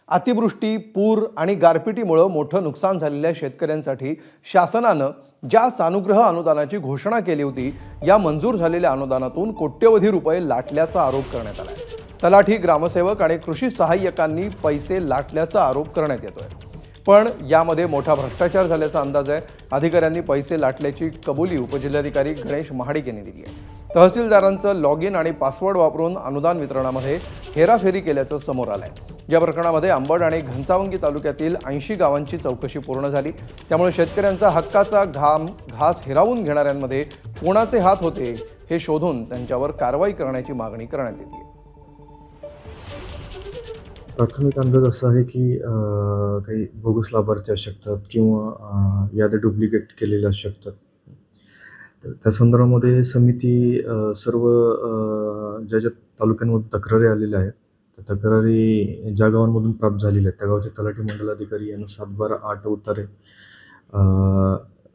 अतिवृष्टी, पूर आणि गारपिटीमुळे मोठं नुकसान झालेल्या शेतकऱ्यांसाठी शासनानं ज्या सानुग्रह अनुदानाची घोषणा केली होती, या मंजूर झालेल्या अनुदानातून कोट्यवधी रुपये लाटल्याचा आरोप करण्यात आला आहे। तलाठी, ग्रामसेवक आणि कृषी सहाय्यकांनी पैसे लाटल्याचा आरोप करण्यात येतोय। पण यामध्ये मोठा भ्रष्टाचार झाल्याचा अंदाज आहे। अधिकाऱ्यांनी पैसे लाटल्याची कबुली उपजिल्हाधिकारी गणेश महाडिक यांनी दिली आहे। तहसीलदारांचं लॉग इन आणि पासवर्ड वापरून अनुदान वितरणामध्ये हेराफेरी केल्याचं समोर आलंय। या प्रकरणामध्ये अंबड आणि घनसावंगी तालुक्यातील 80 गावांची चौकशी पूर्ण झाली। त्यामुळे शेतकऱ्यांचा हक्काचा घास हिरावून घेणाऱ्यांमध्ये कोणाचे हात होते हे शोधून त्यांच्यावर कारवाई करण्याची मागणी करण्यात येते। प्राथमिक अंदाज असा आहे की काही बोगस लाभार्थी असू शकतात किंवा याद्या डुप्लिकेट केलेल्या असू शकतात। तर त्या संदर्भामध्ये समिती सर्व ज्या तालुक्यांमध्ये तक्रारी आलेल्या आहेत त्या तक्रारी ज्या गावांमधून प्राप्त झालेल्या आहेत त्या गावचे तलाठी मंडलाधिकारी यांना 7/12/8 उतारे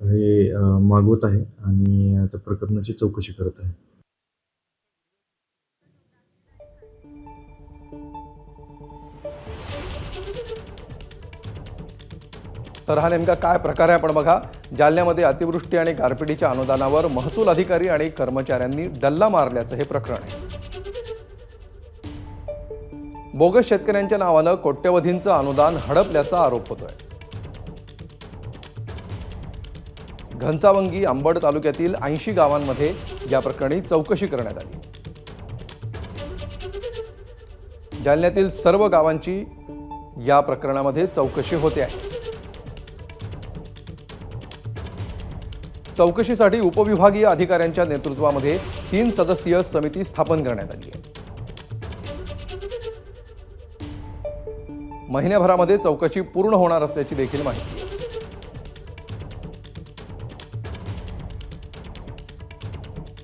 हे मागवत आहे आणि त्या प्रकरणाची चौकशी करत आहे। तर हा नेमका काय प्रकार आहे आपण बघा। जालन्यामध्ये अतिवृष्टी आणि गारपिटीच्या अनुदानावर महसूल अधिकारी आणि कर्मचाऱ्यांनी डल्ला मारल्याचं हे प्रकरण आहे। बोगस शेतकऱ्यांच्या नावानं कोट्यवधींचं अनुदान हडपल्याचा आरोप होतोय। घनसावंगी, अंबड तालुक्यातील 80 गावांमध्ये या प्रकरणी चौकशी करण्यात आली। जालन्यातील सर्व गावांची या प्रकरणामध्ये चौकशी होते आहे। चौकशीसाठी उपविभागीय अधिकाऱ्यांच्या नेतृत्वामध्ये 3 सदस्यीय समिती स्थापन करण्यात आली आहे। महिन्याभरामध्ये चौकशी पूर्ण होणार असल्याची देखील माहिती आहे।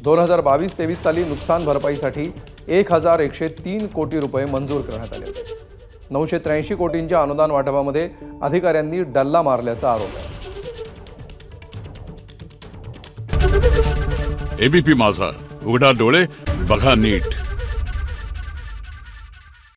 2022-23 साली नुकसान भरपाईसाठी 1103 कोटी रुपये मंजूर करण्यात आले होते। 983 कोटींच्या अनुदान वाटपामध्ये अधिकाऱ्यांनी डल्ला मारल्याचा आरोप आहे। एबीपी माझा, उघडा डोळे बघा नीट।